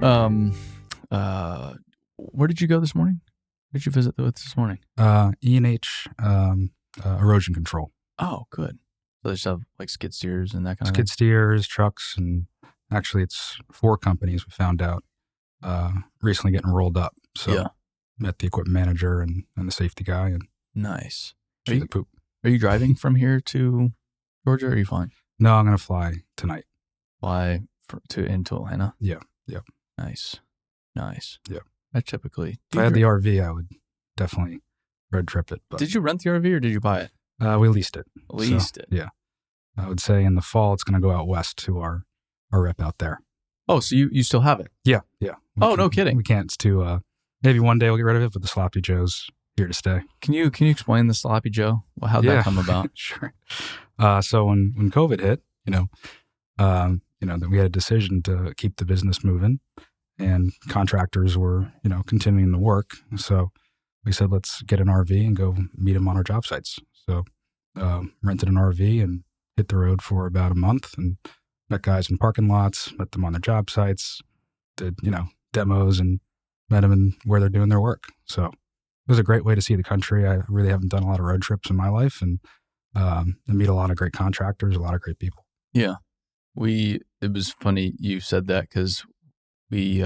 Um, where did you go this morning? Where did you visit with this morning? E&H erosion control. Oh, good. So they just have like skid steers and that kind of Skid steers, trucks, and actually it's 4 companies we found out recently getting rolled up. So Yeah. met the equipment manager and the safety guy and Nice. chewed the poop. Are you driving from here to Georgia or are you flying? No, I'm going to fly tonight. Fly into Atlanta? Yeah. Nice. Yeah. I typically... If I had the RV, I would definitely road trip it. But Did you rent the RV or did you buy it? we leased it. Leased it? Yeah. I would say in the fall, it's going to go out west to our rep out there. Oh, so you still have it? Yeah. No kidding. We can't. It's too, maybe one day we'll get rid of it, but the Sloppy Joe's here to stay. Can you explain the Sloppy Joe? Well, how'd that come about? Sure. So when COVID hit, that we had a decision to keep the business moving and contractors were, continuing the work. So we said, let's get an RV and go meet them on our job sites. So rented an RV and hit the road for about a month and met guys in parking lots, met them on their job sites, did, demos and met them in where they're doing their work. So it was a great way to see the country. I really haven't done a lot of road trips in my life and meet a lot of great contractors, a lot of great people. Yeah. It was funny you said that because we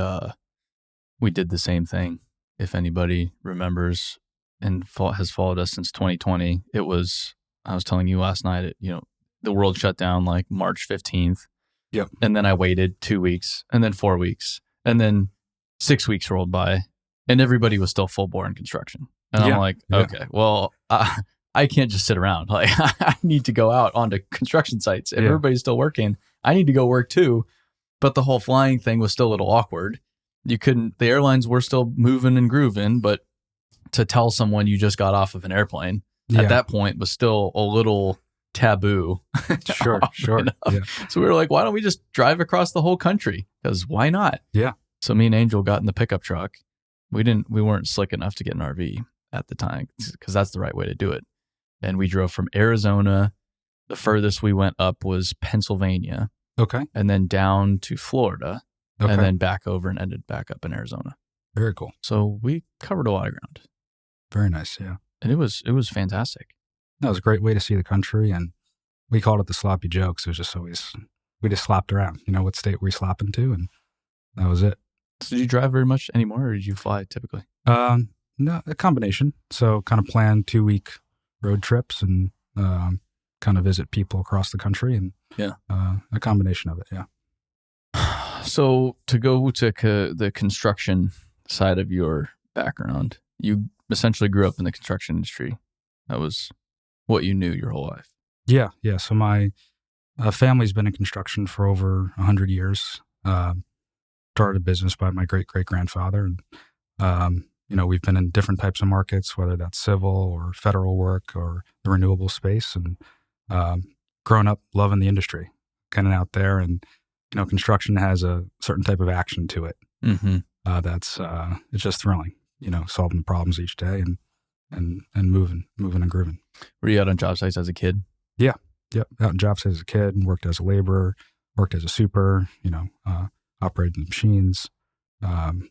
did the same thing. If anybody remembers and has followed us since 2020, I was telling you last night, the world shut down like March 15th. Yep. And then I waited 2 weeks and then 4 weeks and then 6 weeks rolled by and everybody was still full bore in construction. And I'm like, okay, well, I can't just sit around. Like I need to go out onto construction sites. If everybody's still working, I need to go work too. But the whole flying thing was still a little awkward. The airlines were still moving and grooving, but to tell someone you just got off of an airplane at that point was still a little taboo. Sure. Yeah. So we were like, why don't we just drive across the whole country? Because why not? Yeah. So me and Angel got in the pickup truck. We weren't slick enough to get an RV at the time because that's the right way to do it. And we drove from Arizona. The furthest we went up was Pennsylvania. Okay. And then down to Florida. Okay. And then back over and ended back up in Arizona. Very cool. So we covered a lot of ground. Very nice. Yeah. And it was fantastic. That was a great way to see the country. And we called it the Sloppy Joe because it was just always, we just slopped around. What state were we slopping to? And that was it. So did you drive very much anymore or did you fly typically? No, a combination. So kind of plan 2-week road trips and kind of visit people across the country and a combination of it. Yeah. So to go to the construction side of your background, you essentially grew up in the construction industry. That was what you knew your whole life. Yeah. So my family's been in construction for over 100 years. Started a business by my great-great-grandfather. And, we've been in different types of markets, whether that's civil or federal work or the renewable space. And grown up loving the industry, getting out there. And, construction has a certain type of action to it. Mm-hmm. It's just thrilling, solving the problems each day and moving and grooving. Were you out on job sites as a kid? Yeah. Yep. Out on job sites as a kid and worked as a laborer, worked as a super, operated the machines,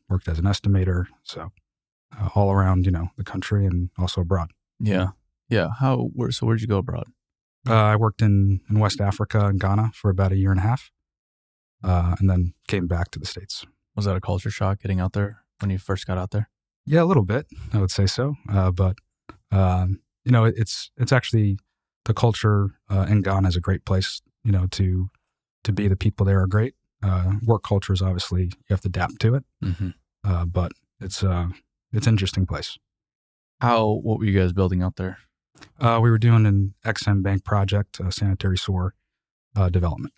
worked as an estimator. So all around, the country and also abroad. Yeah. Yeah. Where'd you go abroad? I worked in West Africa and Ghana for about 1.5 years. And then came back to the States. Was that a culture shock getting out there when you first got out there? Yeah, a little bit, I would say so. But it's actually the culture in Ghana is a great place, to be. The people there are great. Work culture is obviously, you have to adapt to it. Mm-hmm. But it's an interesting place. What were you guys building out there? We were doing an XM Bank project, sanitary sewer development.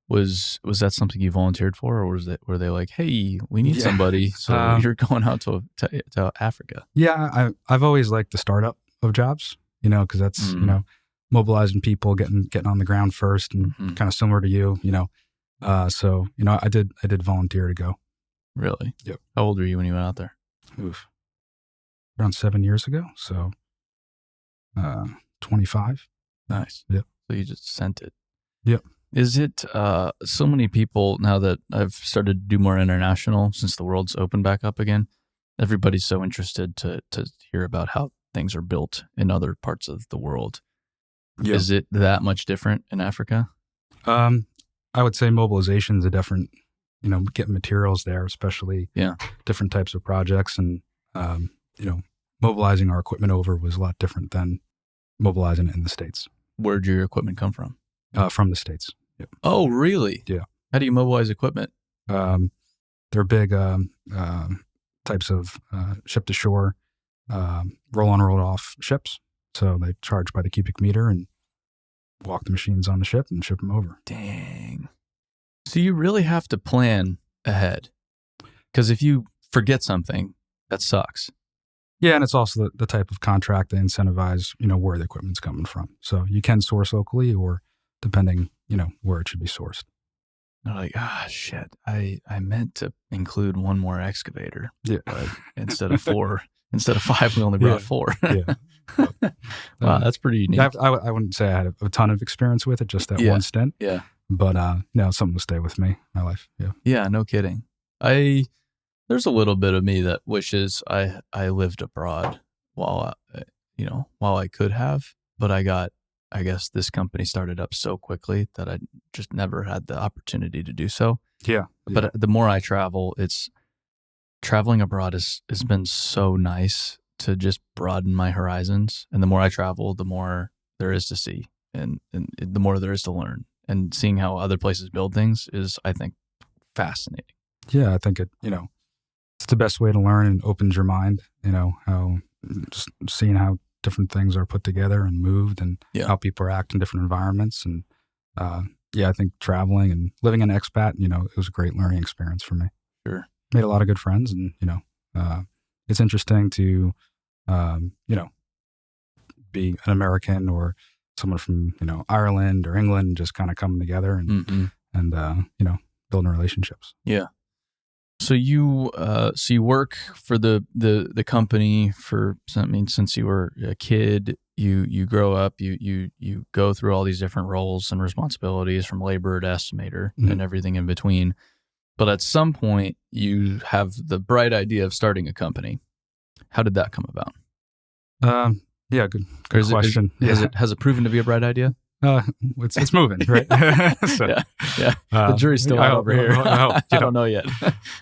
Was that something you volunteered for, or were they like, hey, we need somebody, so you're going out to Africa? Yeah, I've always liked the startup of jobs, because that's mobilizing people, getting on the ground first, and kind of similar to you, So I did volunteer to go. Really? Yep. How old were you when you went out there? Around 7 years ago, so 25. Nice. Yep. So you just sent it. Yep. Is it so many people now that I've started to do more international since the world's opened back up again? Everybody's so interested to hear about how things are built in other parts of the world. Yeah. Is it that much different in Africa? I would say mobilization is a different, getting materials there, especially different types of projects. And, mobilizing our equipment over was a lot different than mobilizing it in the States. Where'd your equipment come from? From the States. Yep. Oh, really? Yeah. How do you mobilize equipment? They're big types of ship to shore, roll on, roll off ships. So they charge by the cubic meter and walk the machines on the ship and ship them over. Dang. So you really have to plan ahead, because if you forget something, that sucks. Yeah, and it's also the type of contract that incentivize, where the equipment's coming from. So you can source locally, or depending, where it should be sourced. They're like, shit, I meant to include one more excavator. Yeah. But instead of 5, we only brought 4. Yeah. Wow, that's pretty unique. I wouldn't say I had a ton of experience with it, just that one stint. Yeah. But, something to stay with me, my life. Yeah. Yeah, no kidding. There's a little bit of me that wishes I lived abroad while I could have, but I guess this company started up so quickly that I just never had the opportunity to do so. Yeah. But the more I travel, traveling abroad has been so nice to just broaden my horizons. And the more I travel, the more there is to see and the more there is to learn. And seeing how other places build things is, I think, fascinating. Yeah, I think it's the best way to learn and opens your mind, how just seeing how different things are put together and moved and how people act in different environments. And I think traveling and living in expat, it was a great learning experience for me. Sure. Made a lot of good friends, and, it's interesting to, be an American or someone from, Ireland or England, just kind of coming together and, building relationships. Yeah. So you work for the company since you were a kid, you grow up, you go through all these different roles and responsibilities from laborer to estimator and everything in between. But at some point you have the bright idea of starting a company. How did that come about? Yeah, good question. Has it proven to be a bright idea? It's moving, right? So, yeah. The jury's still out over here. I don't know yet.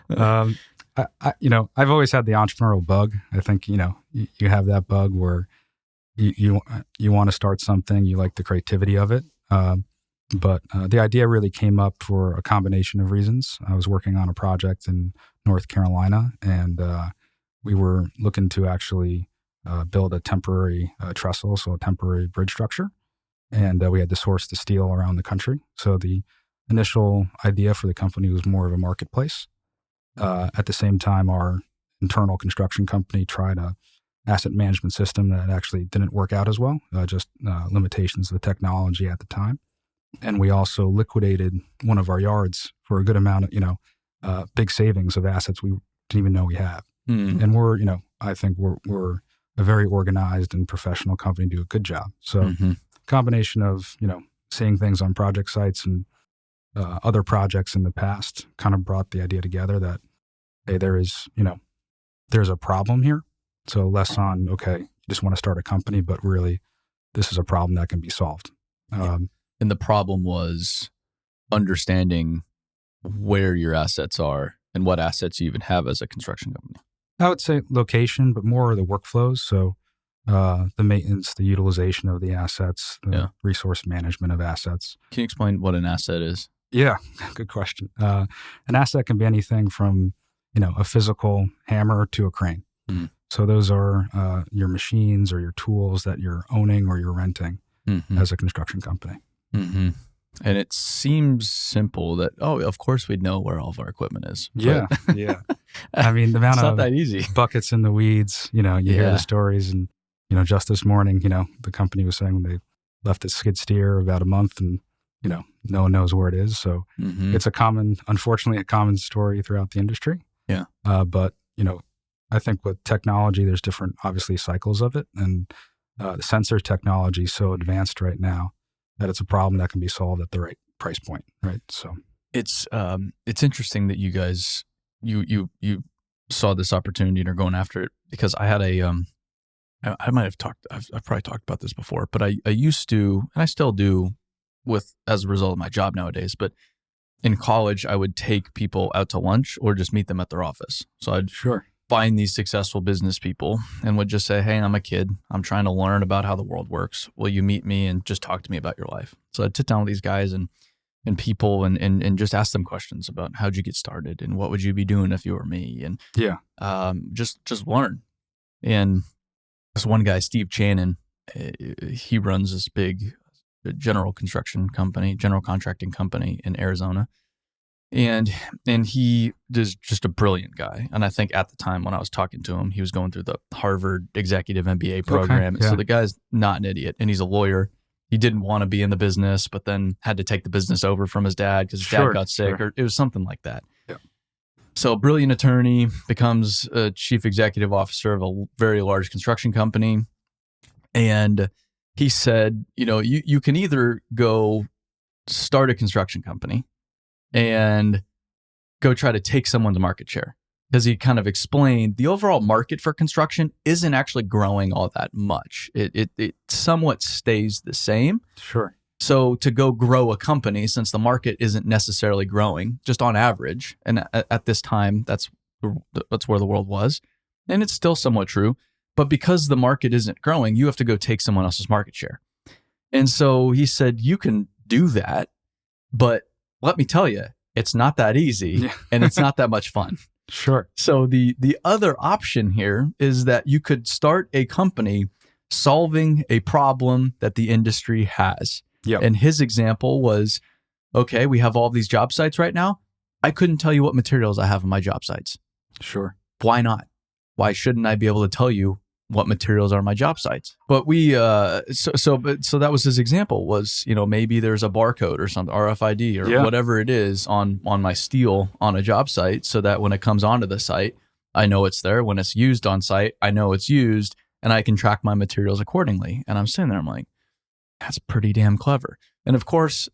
I've always had the entrepreneurial bug. I think, you have that bug where you want to start something, you like the creativity of it. But the idea really came up for a combination of reasons. I was working on a project in North Carolina, and we were looking to actually build a temporary trestle, so a temporary bridge structure. And we had to source the steel around the country. So the initial idea for the company was more of a marketplace. At the same time, our internal construction company tried a asset management system that actually didn't work out as well, just limitations of the technology at the time. And we also liquidated one of our yards for a good amount of, big savings of assets we didn't even know we have. And we're, I think we're a very organized and professional company, do a good job. So combination of, seeing things on project sites and other projects in the past kind of brought the idea together that, hey, there's a problem here. So less on, okay, you just want to start a company, but really this is a problem that can be solved. And the problem was understanding where your assets are and what assets you even have as a construction company. I would say location, but more the workflows. So the maintenance, the utilization of the assets, the resource management of assets. Can you explain what an asset is? Yeah, good question. An asset can be anything from, a physical hammer to a crane. So those are your machines or your tools that you're owning or you're renting as a construction company. And it seems simple that, of course we'd know where all of our equipment is. Yeah. I mean, the amount it's not of that easy. Buckets in the weeds, you hear the stories. And, just this morning, the company was saying when they left a skid steer about a month and, no one knows where it is. So it's unfortunately, a common story throughout the industry. Yeah. But, I think with technology, there's different, obviously, cycles of it. And the sensor technology is so advanced right now that it's a problem that can be solved at the right price point, right? So it's interesting that you guys you saw this opportunity and are going after it, because I had I might have talked, I've probably talked about this before, but I used to, and I still do as a result of my job nowadays, but in college, I would take people out to lunch or just meet them at their office. So I'd find these successful business people and would just say, hey, I'm a kid. I'm trying to learn about how the world works. Will you meet me and just talk to me about your life? So I'd sit down with these guys and people and just ask them questions about how'd you get started and what would you be doing if you were me? And just learn. And this one guy, Steve Channon, he runs this big general contracting company in Arizona. And he is just a brilliant guy. And I think at the time when I was talking to him, he was going through the Harvard Executive MBA program. So the guy's not an idiot, and he's a lawyer. He didn't want to be in the business, but then had to take the business over from his dad because his dad got sick, or it was something like that. Yeah. So a brilliant attorney, becomes a chief executive officer of a very large construction company. And he said, you can either go start a construction company and go try to take someone's market share. Because he kind of explained the overall market for construction isn't actually growing all that much. It somewhat stays the same. Sure. So to go grow a company, since the market isn't necessarily growing, just on average, and at this time, that's where the world was, and it's still somewhat true, but because the market isn't growing, you have to go take someone else's market share. And so he said, you can do that, but let me tell you, it's not that easy, and it's not that much fun. Sure. So the other option here is that you could start a company solving a problem that the industry has. Yep. And his example was, okay, we have all these job sites right now. I couldn't tell you what materials I have on my job sites. Sure. Why not? Why shouldn't I be able to tell you what materials are on my job sites? But so that was his example, was, maybe there's a barcode or something, RFID or whatever it is on my steel on a job site, so that when it comes onto the site, I know it's there. When it's used on site, I know it's used, and I can track my materials accordingly. And I'm sitting there, I'm like, that's pretty damn clever. And of course,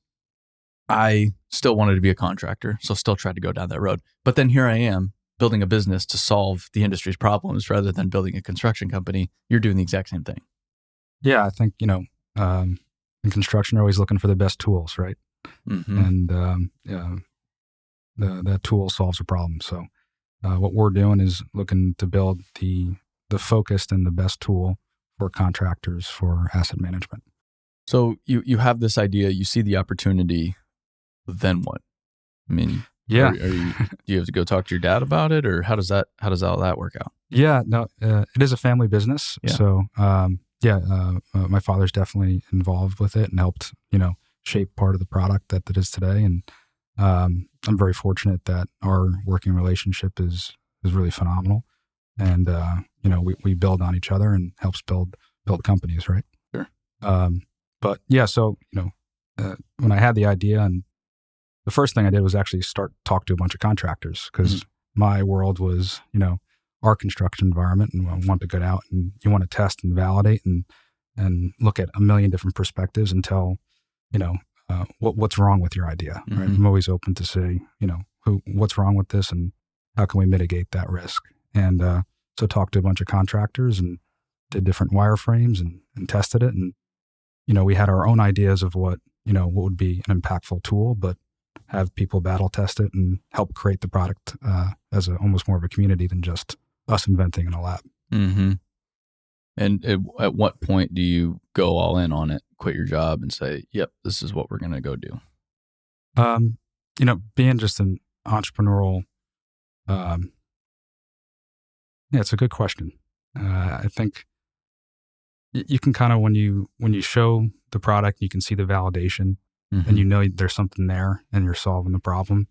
I still wanted to be a contractor, so still tried to go down that road. But then here I am, building a business to solve the industry's problems rather than building a construction company. You're doing the exact same thing. Yeah, I think, in construction, you're always looking for the best tools, right? Mm-hmm. And that tool solves a problem. So what we're doing is looking to build the focused and the best tool for contractors for asset management. So you have this idea, you see the opportunity, then what? I mean, do you have to go talk to your dad about it, or how does all that work out? Yeah, no, it is a family business. Yeah. So, my father's definitely involved with it and helped, shape part of the product that it is today. And I'm very fortunate that our working relationship is really phenomenal. And, we build on each other and helps build companies, right? Sure. But yeah, so, when I had the idea, and the first thing I did was actually talk to a bunch of contractors, because my world was, our construction environment, and I want to get out and you want to test and validate and look at a million different perspectives and tell, what's wrong with your idea. Right? I'm always open to say, what's wrong with this and how can we mitigate that risk? And so talked to a bunch of contractors and did different wireframes and tested it. And, we had our own ideas of what would be an impactful tool, but have people battle test it and help create the product as almost more of a community than just us inventing in a lab. Mm-hmm. And at what point do you go all in on it, quit your job and say, yep, this is what we're going to go do? Being just an entrepreneurial, it's a good question. I think you can kind of, when you show the product, you can see the validation, and there's something there and you're solving the problem.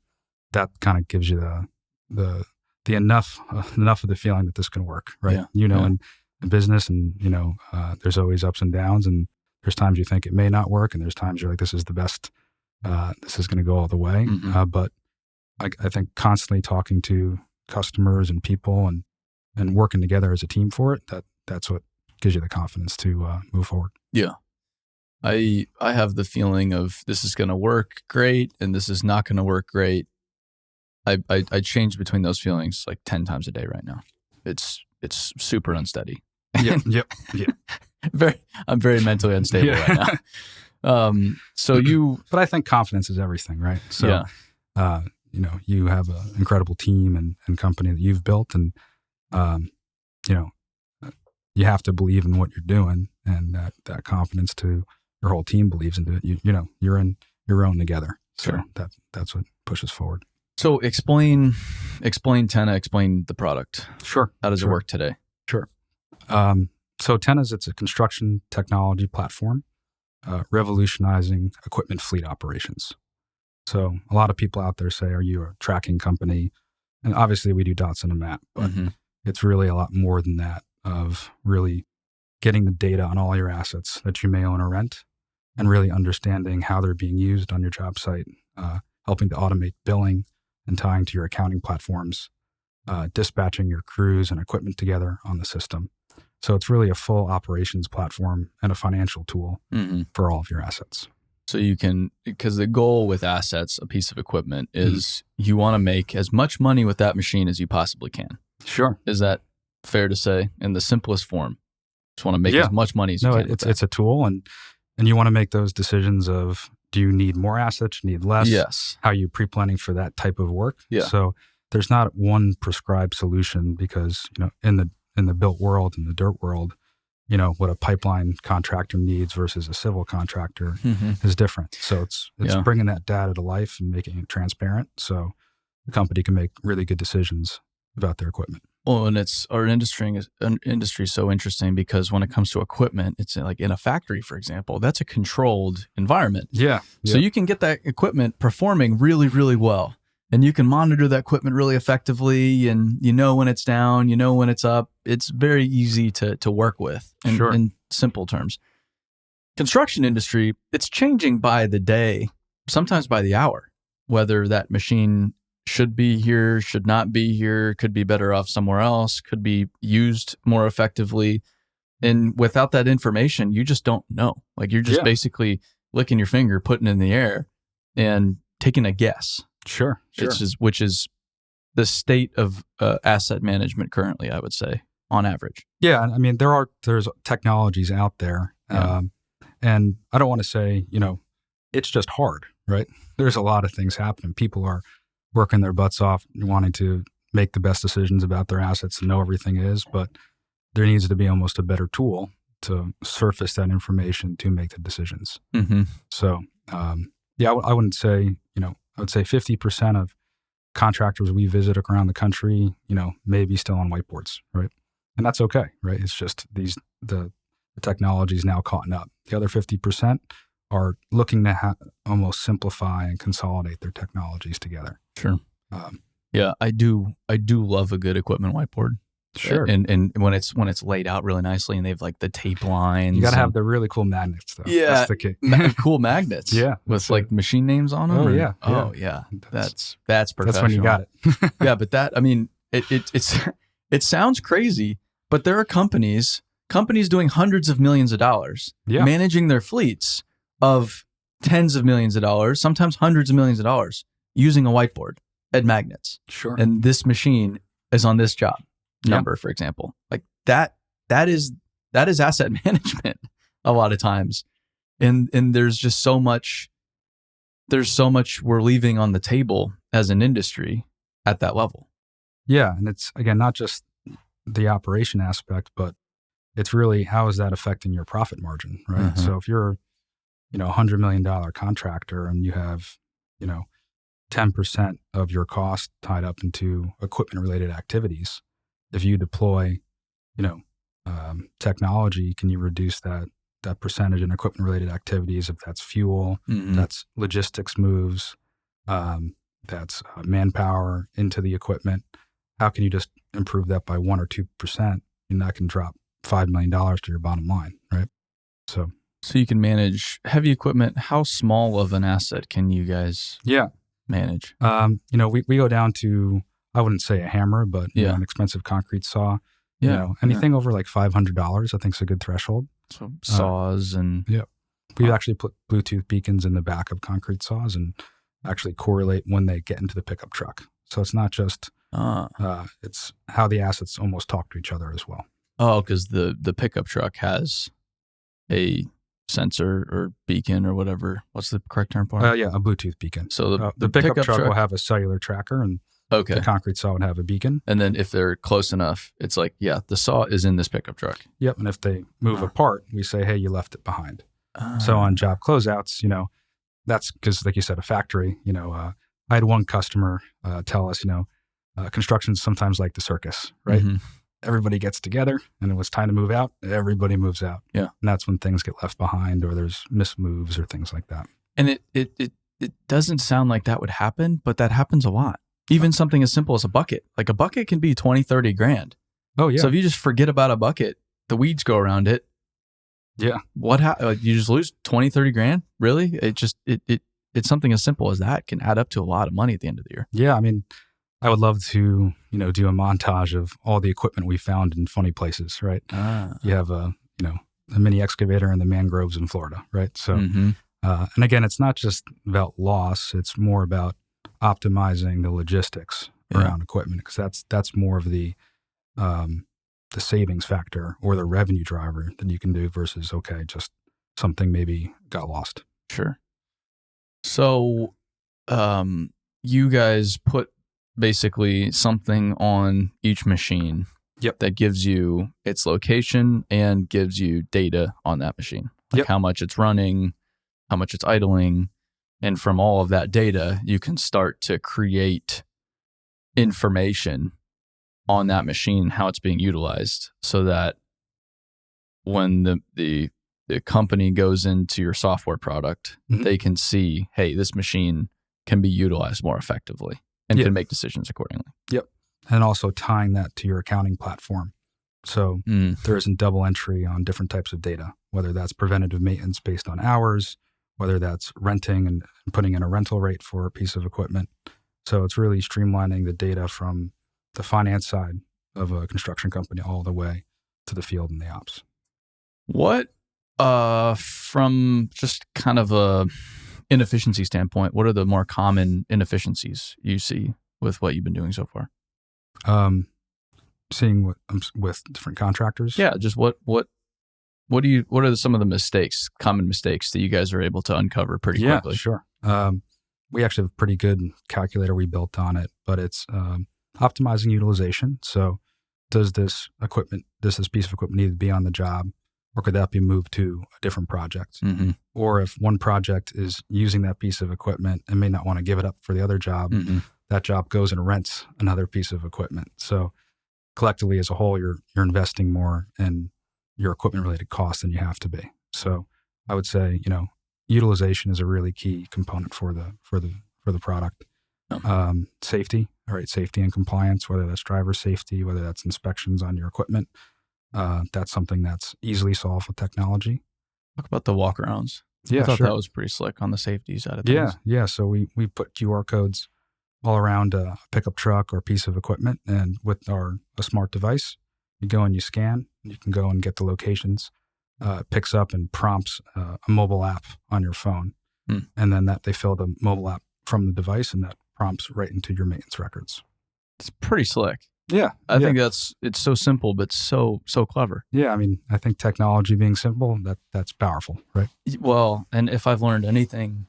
That kind of gives you the enough of the feeling that this can work, right? Yeah. In business, and there's always ups and downs, and there's times you think it may not work, and there's times you're like, this is the best, this is going to go all the way. But I think constantly talking to customers and people and working together as a team for it, that's what gives you the confidence to move forward. Yeah. I have the feeling of this is going to work great and this is not going to work great. I change between those feelings like 10 times a day right now. It's super unsteady. Yep. I'm very mentally unstable right now. But I think confidence is everything, right? So, you have an incredible team and company that you've built, and you have to believe in what you're doing, and that confidence to your whole team believes into it. You're in your own together. So Sure. That's what pushes forward. So explain Tenna, explain the product. Sure. How does it work today? Sure. So Tenna's, it's a construction technology platform, revolutionizing equipment fleet operations. So a lot of people out there say, are you a tracking company? And obviously we do dots on a map, but it's really a lot more than that, of really getting the data on all your assets that you may own or rent, and really understanding how they're being used on your job site, helping to automate billing and tying to your accounting platforms, dispatching your crews and equipment together on the system. So it's really a full operations platform and a financial tool for all of your assets. So you can, because the goal with assets, a piece of equipment, is you want to make as much money with that machine as you possibly can. Sure. Is that fair to say in the simplest form? Just want to make as much money as you can. It's a tool, and you want to make those decisions of, do you need more assets, you need less? Yes. How are you pre-planning for that type of work? Yeah. So there's not one prescribed solution, because, in the built world, in the dirt world, what a pipeline contractor needs versus a civil contractor is different. So it's bringing that data to life and making it transparent, so the company can make really good decisions about their equipment. Well, and our industry is so interesting, because when it comes to equipment, it's like in a factory, for example, that's a controlled environment. Yeah. So you can get that equipment performing really, really well, and you can monitor that equipment really effectively, and when it's down, when it's up. It's very easy to work with in simple terms. Construction industry, it's changing by the day, sometimes by the hour, whether that machine should be here, should not be here, could be better off somewhere else, could be used more effectively. And without that information, you just don't know. Like, you're just basically licking your finger, putting it in the air, and taking a guess. Sure. Which is the state of asset management currently, I would say, on average. Yeah. I mean, there's technologies out there. And I don't want to say, it's just hard, right? There's a lot of things happening. People are working their butts off, wanting to make the best decisions about their assets and know everything is, but there needs to be almost a better tool to surface that information to make the decisions. So, I wouldn't say, I would say 50% of contractors we visit around the country, may be still on whiteboards, right? And that's okay, right? It's just the technology is now caught up. The other 50% are looking to almost simplify and consolidate their technologies together. Sure. I do love a good equipment whiteboard. Sure. And when it's laid out really nicely, and they've like the tape lines. You got to have the really cool magnets, though. Yeah. That's the key. Cool magnets. Yeah. With like machine names on them. Oh, yeah. Oh, yeah. That's professional. That's when you got it. Yeah. But it sounds crazy, but there are companies doing hundreds of millions of dollars, managing their fleets of tens of millions of dollars, sometimes hundreds of millions of dollars, using a whiteboard and magnets. Sure. And this machine is on this job number, for example. Like that is asset management a lot of times. And there's just so much we're leaving on the table as an industry at that level. Yeah. And it's, again, not just the operation aspect, but it's really, how is that affecting your profit margin, right? So if you're, $100 million contractor and you have, 10% of your cost tied up into equipment related activities, if you deploy, technology, can you reduce that percentage in equipment related activities? If that's fuel, that's logistics moves, that's manpower into the equipment. How can you just improve that by 1 or 2%? And that can drop $5 million to your bottom line, right? So you can manage heavy equipment. How small of an asset can you guys manage? We go down to, I wouldn't say a hammer, but an expensive concrete saw. Anything over like $500, I think is a good threshold. So saws and We've actually put Bluetooth beacons in the back of concrete saws and actually correlate when they get into the pickup truck. So it's not just, it's how the assets almost talk to each other as well. Oh, because the pickup truck has a sensor or beacon or whatever. What's the correct term for it? Yeah, a Bluetooth beacon. So the pickup truck will have a cellular tracker, and the concrete saw would have a beacon. And then if they're close enough, it's like, yeah, the saw is in this pickup truck. Yep. And if they move apart, we say, hey, you left it behind. So on job closeouts, that's because, like you said, a factory, I had one customer tell us, construction's sometimes like the circus, right? Mm-hmm. Everybody gets together and it was time to move out. Everybody moves out. Yeah. And that's when things get left behind or there's mismoves or things like that. And it doesn't sound like that would happen, but that happens a lot. Even something as simple as a bucket. Like a bucket can be 20, 30 grand. Oh, yeah. So if you just forget about a bucket, the weeds go around it. Yeah. You just lose 20, 30 grand? Really? It's something as simple as that can add up to a lot of money at the end of the year. Yeah. I mean, I would love to, do a montage of all the equipment we found in funny places, right? You have a mini excavator in the mangroves in Florida, right? So, and again, it's not just about loss. It's more about optimizing the logistics around equipment, because that's more of the savings factor or the revenue driver that you can do versus, just something maybe got lost. Sure. So, you guys put basically something on each machine that gives you its location and gives you data on that machine, like how much it's running, how much it's idling. And from all of that data, you can start to create information on that machine, how it's being utilized, so that when the company goes into your software product, they can see, hey, this machine can be utilized more effectively and can make decisions accordingly. Yep. And also tying that to your accounting platform. So there isn't double entry on different types of data, whether that's preventative maintenance based on hours, whether that's renting and putting in a rental rate for a piece of equipment. So it's really streamlining the data from the finance side of a construction company all the way to the field and the ops. What, from just kind of a inefficiency standpoint, what are the more common inefficiencies you see with what you've been doing so far? Seeing with different contractors. Yeah, just what are some of the common mistakes that you guys are able to uncover pretty quickly? Yeah, sure. We actually have a pretty good calculator we built on it, but it's optimizing utilization. So does this piece of equipment need to be on the job, or could that be moved to a different project? Mm-hmm. Or if one project is using that piece of equipment and may not want to give it up for the other job, that job goes and rents another piece of equipment. So collectively as a whole, you're investing more in your equipment related costs than you have to be. So I would say, utilization is a really key component for the product. Safety, safety and compliance, whether that's driver safety, whether that's inspections on your equipment. That's something that's easily solved with technology. Talk about the walkarounds. Yeah, I thought that was pretty slick on the safety side of things. Yeah. So we put QR codes all around a pickup truck or piece of equipment, and with a smart device, you go and you scan. You can go and get the locations. It picks up and prompts a mobile app on your phone, and then they fill the mobile app from the device, and that prompts right into your maintenance records. It's pretty slick. Yeah. I think it's so simple, but so clever. Yeah. I mean, I think technology being simple, that's powerful, right? Well, and if I've learned anything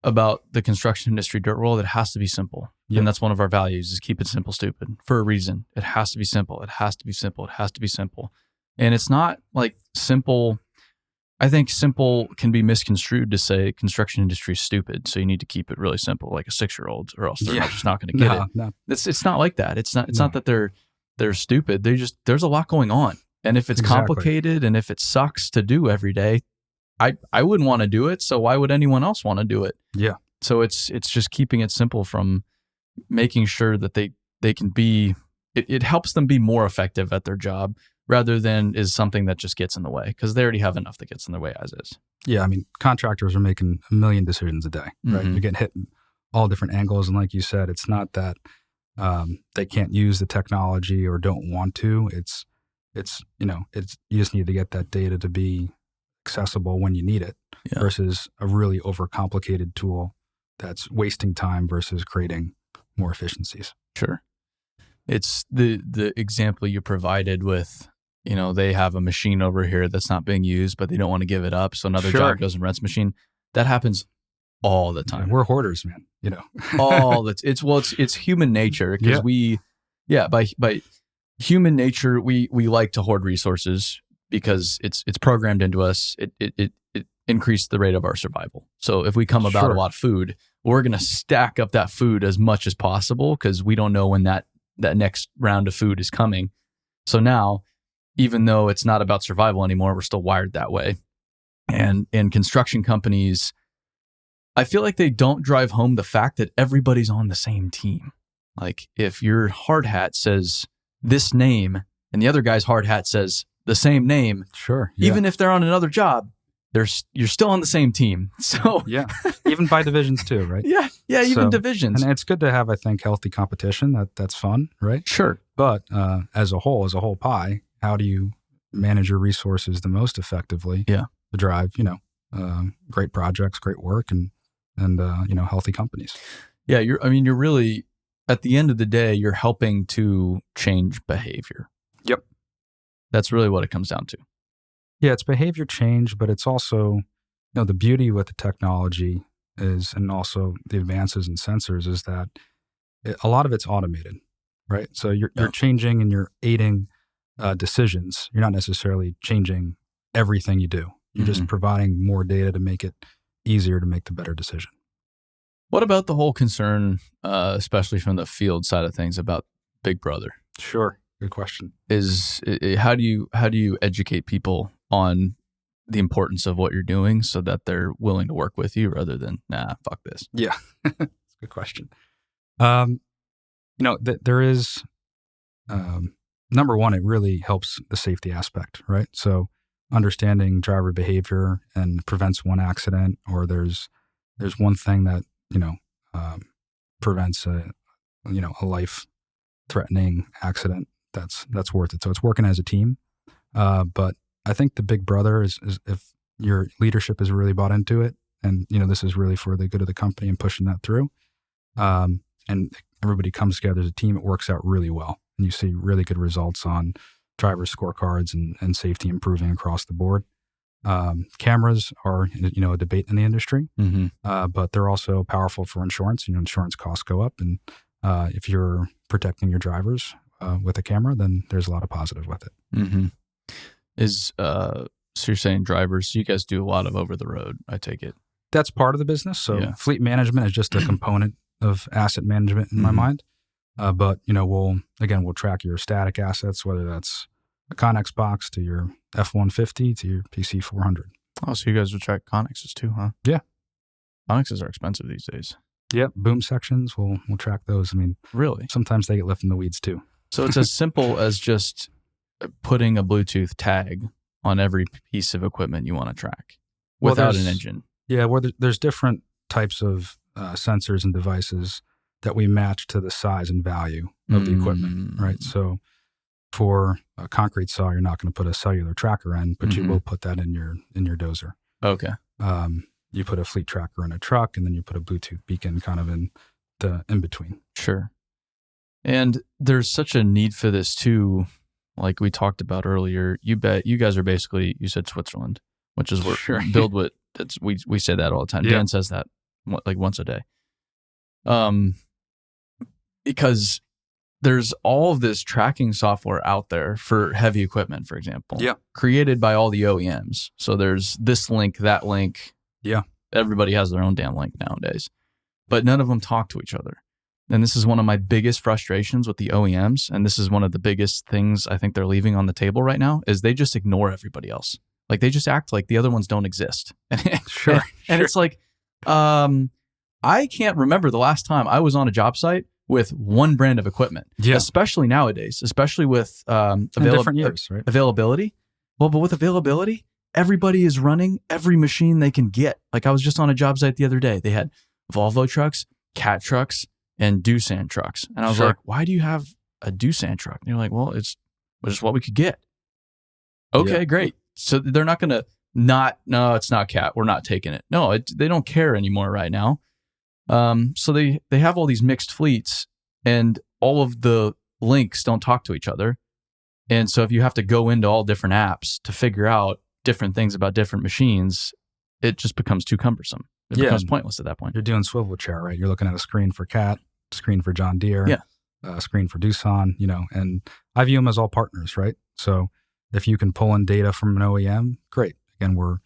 about the construction industry, dirt world, it has to be simple. Yep. And that's one of our values, is keep it simple, stupid, for a reason. It has to be simple. It has to be simple. It has to be simple. And it's not like simple. I think simple can be misconstrued to say construction industry is stupid, so you need to keep it really simple, like a 6-year-old, or else they're just not going to get it. No. It's not like that. It's not that they're stupid. There's a lot going on, and if it's complicated and if it sucks to do every day, I wouldn't want to do it. So why would anyone else want to do it? Yeah. So it's just keeping it simple, from making sure that they can be. It helps them be more effective at their job, rather than is something that just gets in the way, because they already have enough that gets in their way as is. Yeah, I mean, contractors are making a million decisions a day, right? You're getting hit in all different angles. And like you said, it's not that they can't use the technology or don't want to. It's you just need to get that data to be accessible when you need it versus a really overcomplicated tool that's wasting time versus creating more efficiencies. Sure. It's the example you provided with, they have a machine over here that's not being used, but they don't want to give it up. So another job goes and rents a machine. That happens all the time. Yeah, we're hoarders, man. It's human nature because by human nature, we like to hoard resources because it's programmed into us. It increased the rate of our survival. So if we come about a lot of food, we're going to stack up that food as much as possible because we don't know when that next round of food is coming. So now, even though it's not about survival anymore, we're still wired that way. And construction companies, I feel like they don't drive home the fact that everybody's on the same team. Like if your hard hat says this name and the other guy's hard hat says the same name, even if they're on another job, you're still on the same team. So even by divisions too, right? Even divisions. And it's good to have, I think, healthy competition. That's fun, right? Sure. But as a whole pie, how do you manage your resources the most effectively to drive, great projects, great work, and healthy companies? Yeah, you're really, at the end of the day, you're helping to change behavior. Yep. That's really what it comes down to. Yeah, it's behavior change, but it's also, the beauty with the technology is, and also the advances in sensors is that a lot of it's automated, right? So you're changing and you're aiding decisions. You're not necessarily changing everything you do. You're just providing more data to make it easier to make the better decision. What about the whole concern, especially from the field side of things, about Big Brother? Sure. Good question. Is how do you educate people on the importance of what you're doing so that they're willing to work with you rather than, nah, fuck this? Yeah. That's a good question. There is, number one, it really helps the safety aspect, right? So understanding driver behavior and prevents one accident, or there's one thing that, prevents a life-threatening accident. That's worth it. So it's working as a team. But I think the Big Brother is if your leadership is really bought into it, and this is really for the good of the company and pushing that through, and everybody comes together as a team, it works out really well, and you see really good results on driver scorecards and safety improving across the board. Cameras are a debate in the industry, but they're also powerful for insurance. Insurance costs go up, and if you're protecting your drivers with a camera, then there's a lot of positive with it. Mm-hmm. So you're saying drivers, you guys do a lot of over the road, I take it. That's part of the business. So fleet management is just a component of asset management in my mind. But we'll track your static assets, whether that's a Connex box to your F-150 to your PC-400. Oh, so you guys will track Connexes too, huh? Yeah. Connexes are expensive these days. Yep. Boom sections, we'll track those. Really? Sometimes they get left in the weeds too. So it's as simple as just putting a Bluetooth tag on every piece of equipment you want to track without an engine. Yeah, there's different types of sensors and devices that we match to the size and value of the equipment, right? So for a concrete saw, you're not going to put a cellular tracker in, but you will put that in your dozer. Okay. You put a fleet tracker in a truck, and then you put a Bluetooth beacon kind of in the in-between. Sure. And there's such a need for this too. Like we talked about earlier, you guys are basically, you said Switzerland, which is where build what we say that all the time. Yeah. Dan says that like once a day. Because there's all of this tracking software out there for heavy equipment, for example, created by all the OEMs. So there's this link, that link. Yeah. Everybody has their own damn link nowadays, but none of them talk to each other. And this is one of my biggest frustrations with the OEMs. And this is one of the biggest things I think they're leaving on the table right now is they just ignore everybody else. Like they just act like the other ones don't exist. Sure. And it's like, I can't remember the last time I was on a job site with one brand of equipment, especially nowadays, especially with different years, right? Availability. Well, but with availability, everybody is running every machine they can get. Like I was just on a job site the other day. They had Volvo trucks, Cat trucks, and Doosan trucks. And I was like, why do you have a Doosan truck? And you're like, well, it's just what we could get. Okay, great. So they're not going to no, it's not cat. We're not taking it. No, they don't care anymore right now. So they have all these mixed fleets, and all of the links don't talk to each other. And so if you have to go into all different apps to figure out different things about different machines, it just becomes too cumbersome. It becomes pointless at that point. You're doing swivel chair, right? You're looking at a screen for Cat, screen for John Deere, screen for Doosan, and I view them as all partners, right? So if you can pull in data from an OEM, great. Again, we're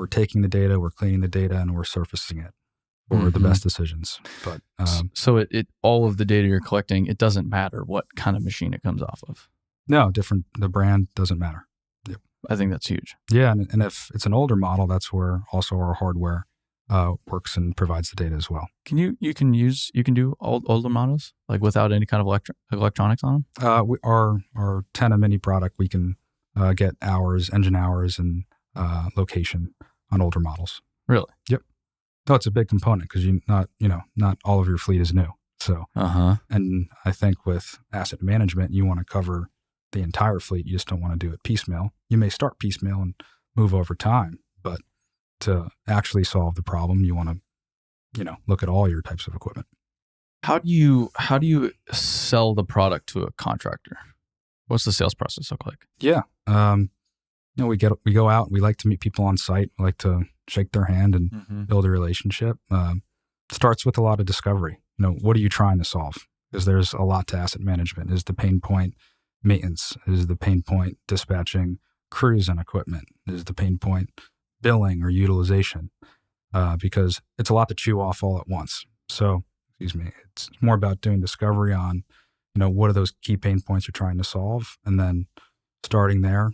taking the data, we're cleaning the data, and we're surfacing it for the best decisions. But so it all of the data you're collecting, it doesn't matter what kind of machine it comes off of. No, the brand doesn't matter. Yep. I think that's huge. Yeah, and if it's an older model, that's where also our hardware works and provides the data as well. You can do older models like without any kind of electronics on them? Our Tenna Mini product, we can get hours, engine hours, and location on older models. Really? Yep. So it's a big component because not all of your fleet is new. So, and I think with asset management, you want to cover the entire fleet. You just don't want to do it piecemeal. You may start piecemeal and move over time, but to actually solve the problem, you want to, look at all your types of equipment. How do you sell the product to a contractor? What's the sales process look like? Yeah. We go out, we like to meet people on site. We like to shake their hand and build a relationship. Starts with a lot of discovery. What are you trying to solve? Because there's a lot to asset management. Is the pain point maintenance? Is the pain point dispatching crews and equipment? Is the pain point billing or utilization? Because it's a lot to chew off all at once. So, it's more about doing discovery on, what are those key pain points you're trying to solve, and then starting there,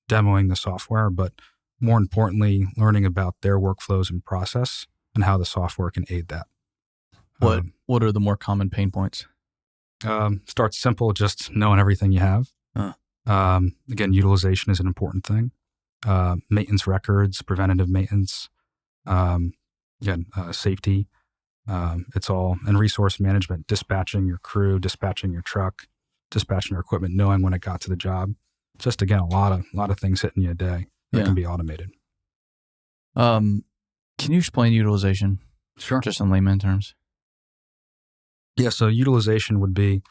demoing the software, but more importantly, learning about their workflows and process and how the software can aid that. What are the more common pain points? Starts simple, just knowing everything you have. Again, utilization is an important thing. Maintenance records, preventative maintenance, safety. It's all, and resource management, dispatching your crew, dispatching your truck, dispatching your equipment, knowing when it got to the job. Just again, a lot of things hitting you a day that can be automated. Can you explain utilization? Sure. Just in layman terms. Yeah. So utilization would be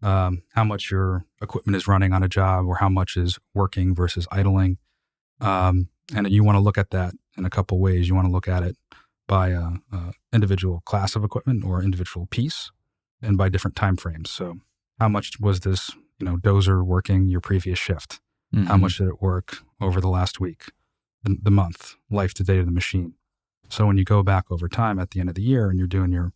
how much your equipment is running on a job, or how much is working versus idling. And you want to look at that in a couple ways. You want to look at it by individual class of equipment or individual piece, and by different time frames. So how much was this dozer working your previous shift? How much did it work over the last week, the month, life to date of the machine? So when you go back over time at the end of the year and you're doing your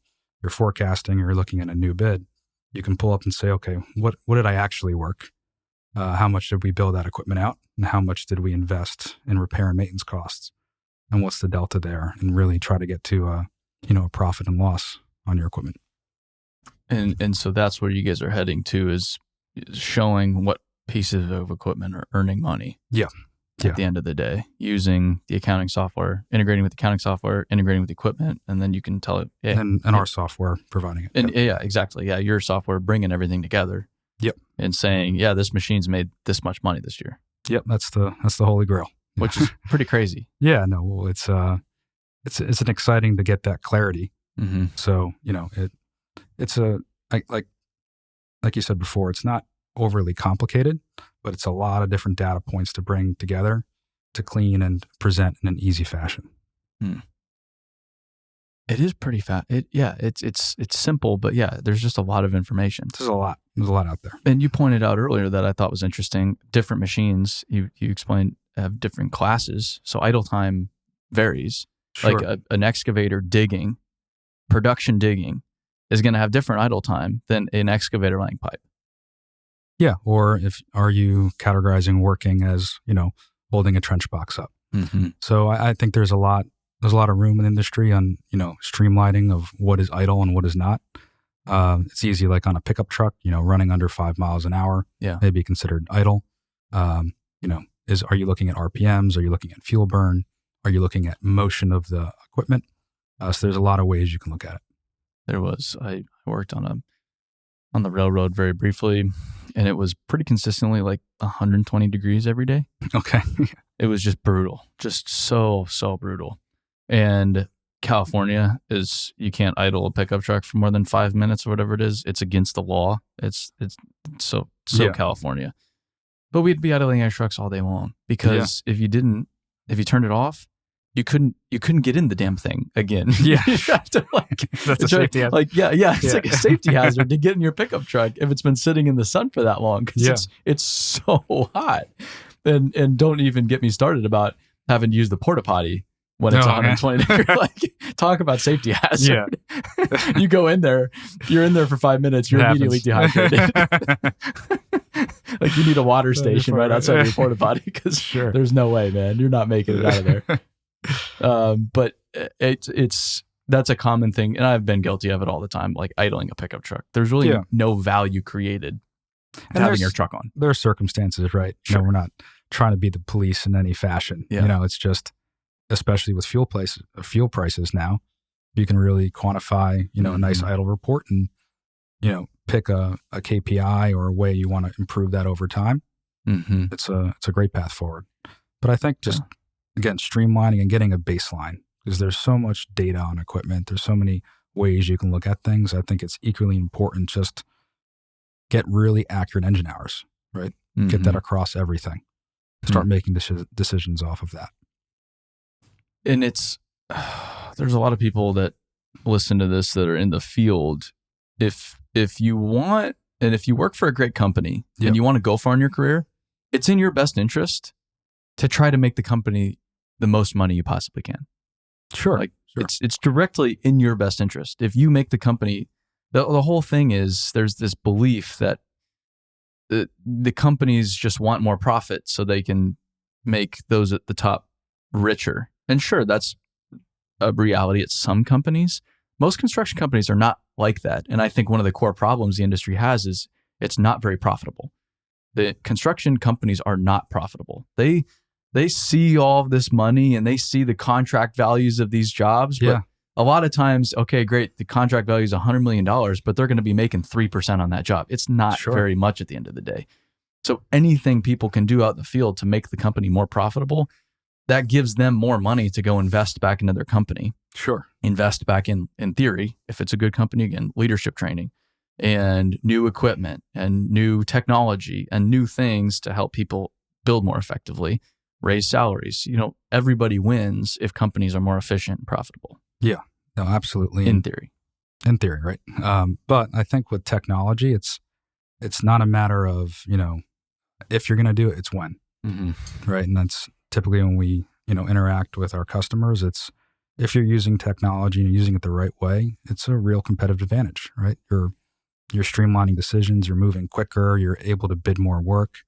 forecasting, or you're looking at a new bid, you can pull up and say, okay, what did I actually work? How much did we build that equipment out? And how much did we invest in repair and maintenance costs? And what's the delta there? And really try to get to a profit and loss on your equipment. And so that's where you guys are heading to, is showing what pieces of equipment are earning money. At the end of the day, using the accounting software, integrating with the accounting software, integrating with the equipment, and then you can tell it. And our software providing it. And exactly. Yeah, your software bringing everything together. And saying, this machine's made this much money this year. That's the holy grail. Which is pretty crazy. Well, it's an exciting to get that clarity. So it's like you said before, it's not overly complicated, but it's a lot of different data points to bring together to clean and present in an easy fashion. It is pretty fast. It's simple, but there's just a lot of information. There's a lot out there. And you pointed out earlier that I thought was interesting. Different machines, you explained, have different classes. So idle time varies. Sure. Like an excavator digging, production digging, is going to have different idle time than an excavator laying pipe. Yeah. Or are you categorizing working as, holding a trench box up? So I think there's a lot of room in the industry on, streamlining of what is idle and what is not. It's easy, like on a pickup truck, running under 5 miles an hour, may be considered idle. Are you looking at RPMs? Are you looking at fuel burn? Are you looking at motion of the equipment? So there's a lot of ways you can look at it. I worked on the railroad very briefly, and it was pretty consistently like 120 degrees every day. Okay. It was just brutal, just so brutal. And California is, you can't idle a pickup truck for more than 5 minutes or whatever it is. It's against the law. It's so California. But we'd be idling our trucks all day long because if you turned it off, you couldn't get in the damn thing again. Yeah. You have to that's a safety hazard. It's like a safety hazard to get in your pickup truck if it's been sitting in the sun for that long, because it's so hot. And don't even get me started about having to use the porta potty when it's 120 degrees. Like, talk about safety hazard. Yeah. You go in there, you're in there for 5 minutes, you're immediately dehydrated. Like, you need a water station right outside of your porta potty, because there's no way, man, you're not making it out of there. But that's a common thing, and I've been guilty of it all the time, like idling a pickup truck. There's really no value created to having your truck on. There are circumstances, right? Sure. We're not trying to be the police in any fashion. Yeah. It's just, especially with fuel prices now, you can really quantify, a nice idle report and, pick a KPI or a way you want to improve that over time. Mm-hmm. It's a great path forward. But I think just, again, streamlining and getting a baseline, because there's so much data on equipment. There's so many ways you can look at things. I think it's equally important just get really accurate engine hours, right? Mm-hmm. Get that across everything. Start making decisions off of that. And there's a lot of people that listen to this that are in the field. If you want, and if you work for a great company and you want to go far in your career, it's in your best interest to try to make the company the most money you possibly can. Sure. It's directly in your best interest. If you make the company, the whole thing is, there's this belief that the companies just want more profit so they can make those at the top richer. And sure, that's a reality at some companies. Most construction companies are not like that. And I think one of the core problems the industry has is it's not very profitable. The construction companies are not profitable. They see all of this money and they see the contract values of these jobs. But a lot of times, okay, great, the contract value is $100 million, but they're going to be making 3% on that job. It's not very much at the end of the day. So anything people can do out in the field to make the company more profitable, that gives them more money to go invest back into their company. Sure. Invest back in theory, if it's a good company, again, leadership training and new equipment and new technology and new things to help people build more effectively, raise salaries. Everybody wins if companies are more efficient and profitable. Yeah, no, absolutely. In theory, right? But I think with technology, it's not a matter of, if you're going to do it, it's when, right? And that's typically when we, interact with our customers. It's, if you're using technology and you're using it the right way, it's a real competitive advantage, right? You're streamlining decisions, you're moving quicker, you're able to bid more work.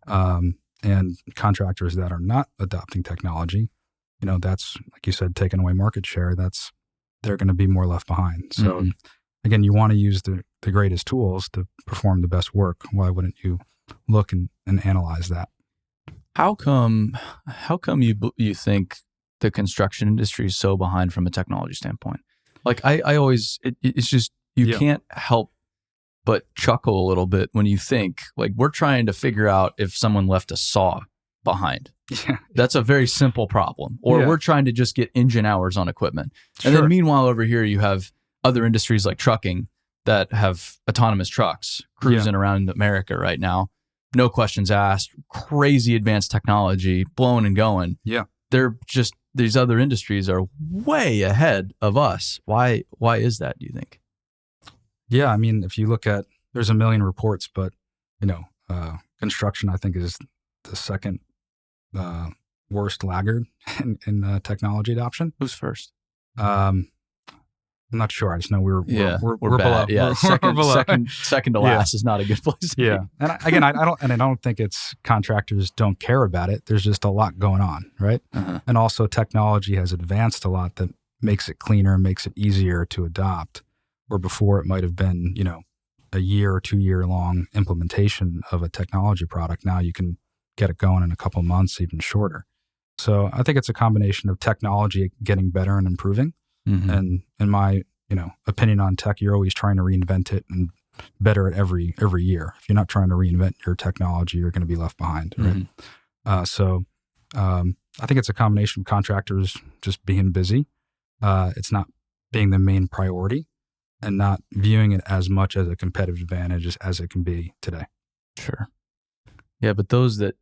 And contractors that are not adopting technology, that's, like you said, taking away market share. They're going to be more left behind. So again, you want to use the greatest tools to perform the best work. Why wouldn't you look and analyze that? How come you think the construction industry is so behind from a technology standpoint? Like I always, it's just, you can't help but chuckle a little bit when you think, like, we're trying to figure out if someone left a saw behind. Yeah. That's a very simple problem. Or we're trying to just get engine hours on equipment. And then meanwhile, over here, you have other industries like trucking that have autonomous trucks cruising around America right now. No questions asked, crazy advanced technology, blowing and going. Yeah. They're just, these other industries are way ahead of us. Why is that, do you think? Yeah, I mean, if you look at, there's a million reports, but, construction, I think, is the second worst laggard in technology adoption. Who's first? I'm not sure. I just know we're bad. below. Yeah, We're below. Second to last is not a good place to be. And I don't think it's contractors don't care about it. There's just a lot going on, right? And also technology has advanced a lot that makes it cleaner, makes it easier to adopt. Where before it might have been, a year or 2 year long implementation of a technology product. Now you can get it going in a couple months, even shorter. So I think it's a combination of technology getting better and improving. And in my, opinion on tech, you're always trying to reinvent it and better it every year. If you're not trying to reinvent your technology, you're going to be left behind, right? So I think it's a combination of contractors just being busy. It's not being the main priority and not viewing it as much as a competitive advantage as it can be today. Sure. Yeah, but those that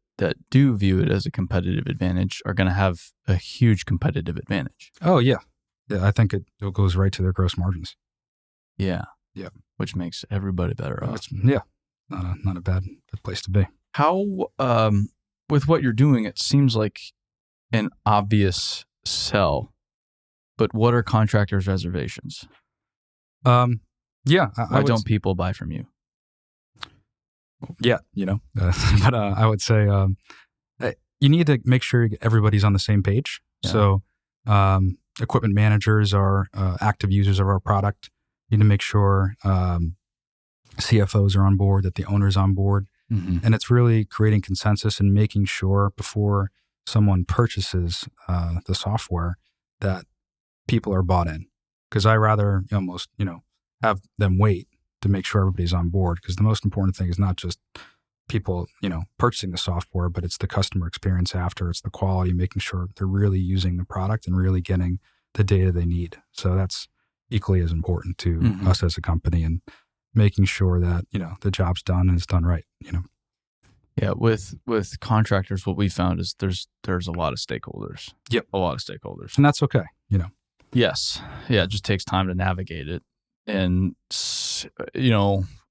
do view it as a competitive advantage are going to have a huge competitive advantage. Oh, yeah. Yeah, I think it goes right to their gross margins. Yeah. Yeah. Which makes everybody better off. Not a bad place to be. How, with what you're doing, it seems like an obvious sell, but what are contractors' reservations? Yeah. Why don't people buy from you? Yeah, but I would say you need to make sure everybody's on the same page. Yeah. So equipment managers are active users of our product. You need to make sure CFOs are on board, that the owner's on board. Mm-hmm. And it's really creating consensus and making sure before someone purchases the software that people are bought in. Because I rather almost, have them wait to make sure everybody's on board. Because the most important thing is not just people, purchasing the software, but it's the customer experience after. It's the quality, making sure they're really using the product and really getting the data they need. So that's equally as important to mm-hmm. us as a company, and making sure that, the job's done and it's done right, Yeah, with contractors, what we found is there's a lot of stakeholders. Yep. A lot of stakeholders. And that's okay, Yes. Yeah, it just takes time to navigate it. And,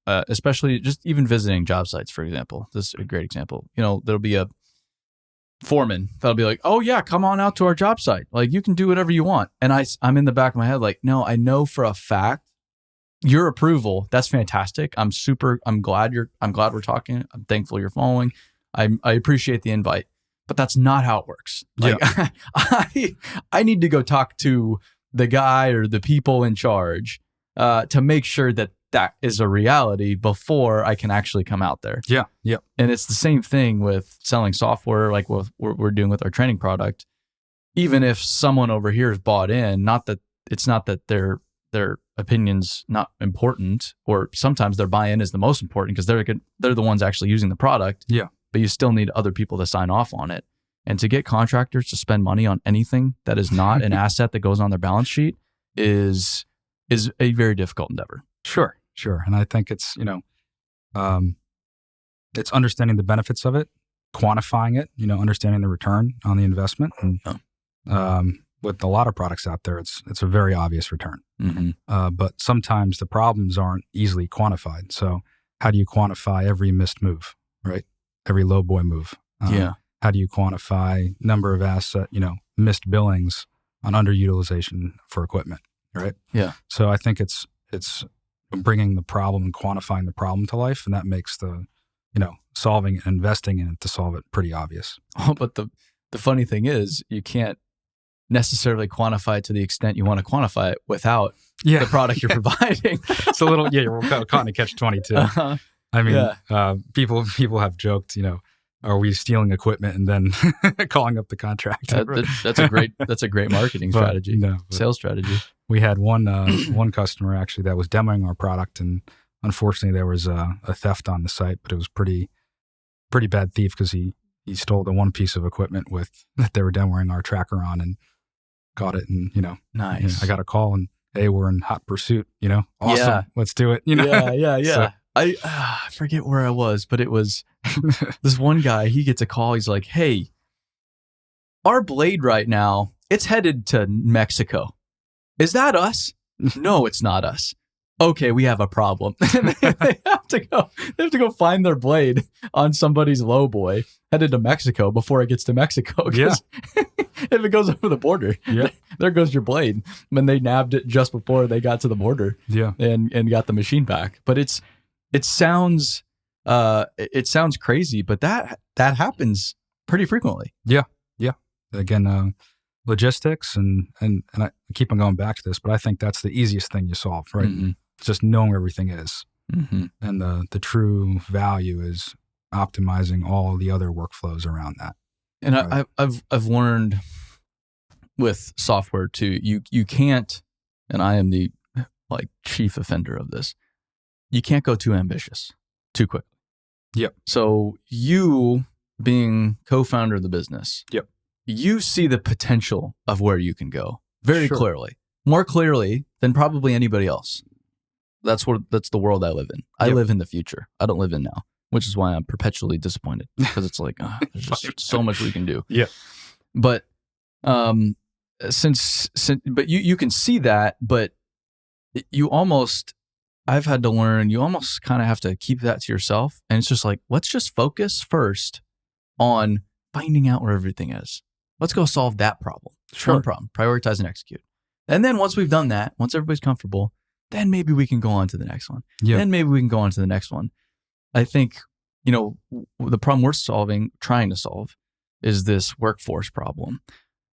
especially just even visiting job sites, for example. This is a great example. There'll be a foreman that'll be like, oh, yeah, come on out to our job site. Like, you can do whatever you want. And I'm in the back of my head like, no, I know for a fact your approval, that's fantastic. I'm glad we're talking. I'm thankful you're following. I appreciate the invite, but that's not how it works. Like, yeah. I need to go talk to the guy or the people in charge to make sure that is a reality before I can actually come out there. Yeah. Yeah. And it's the same thing with selling software, like what we're doing with our training product. Even if someone over here is bought in, it's not that their opinion's not important, or sometimes their buy-in is the most important because they're the ones actually using the product. Yeah. But you still need other people to sign off on it. And to get contractors to spend money on anything that is not an asset that goes on their balance sheet is a very difficult endeavor. Sure. And I think it's, it's understanding the benefits of it, quantifying it, understanding the return on the investment. And with a lot of products out there, it's a very obvious return. Mm-hmm. But sometimes the problems aren't easily quantified. So how do you quantify every missed move, right? Every low boy move. How do you quantify number of missed billings on underutilization for equipment, right? Yeah. So I think it's bringing the problem and quantifying the problem to life, and that makes the, solving and investing in it to solve it pretty obvious. Oh, but the funny thing is, you can't necessarily quantify it to the extent you want to quantify it without the product you're providing. It's a little, we're caught in a catch-22. Uh-huh. I mean, people have joked, are we stealing equipment and then calling up the contractor? That's a great marketing strategy, sales strategy. We had one customer actually that was demoing our product, and unfortunately there was a theft on the site, but it was pretty bad thief because he stole the one piece of equipment that they were demoing our tracker on and got it. And, nice. I got a call and, hey, we're in hot pursuit, awesome. Let's do it. Yeah. So, I forget where I was, but it was this one guy, he gets a call. He's like, hey, our blade right now, it's headed to Mexico. Is that us? No, it's not us. Okay, we have a problem. they have to go find their blade on somebody's low boy headed to Mexico before it gets to Mexico. Yeah. If it goes over the border, there goes your blade. When they nabbed it just before they got to the border, and got the machine back. But it sounds crazy, but that happens pretty frequently. Yeah. Again, logistics and I keep on going back to this, but I think that's the easiest thing you solve, right? Mm-hmm. Just knowing where everything is. Mm-hmm. And the true value is optimizing all the other workflows around that. And right? I've learned with software too, you can't, and I am the chief offender of this, you can't go too ambitious too quickly. Yep. So you being co-founder of the business, Yep. you see the potential of where you can go very Sure. clearly, more clearly than probably anybody else. That's the world I live in. I Yep. live in the future. I don't live in now, which is why I'm perpetually disappointed, because it's like, there's just so much we can do. Yeah. But since but you can see that, but I've had to learn, you almost kind of have to keep that to yourself. And it's just like, let's just focus first on finding out where everything is. Let's go solve that problem. Sure. One problem, prioritize and execute. And then once we've done that, once everybody's comfortable, then maybe we can go on to the next one. Yeah. Then maybe we can go on to the next one. I think, the problem we're trying to solve is this workforce problem.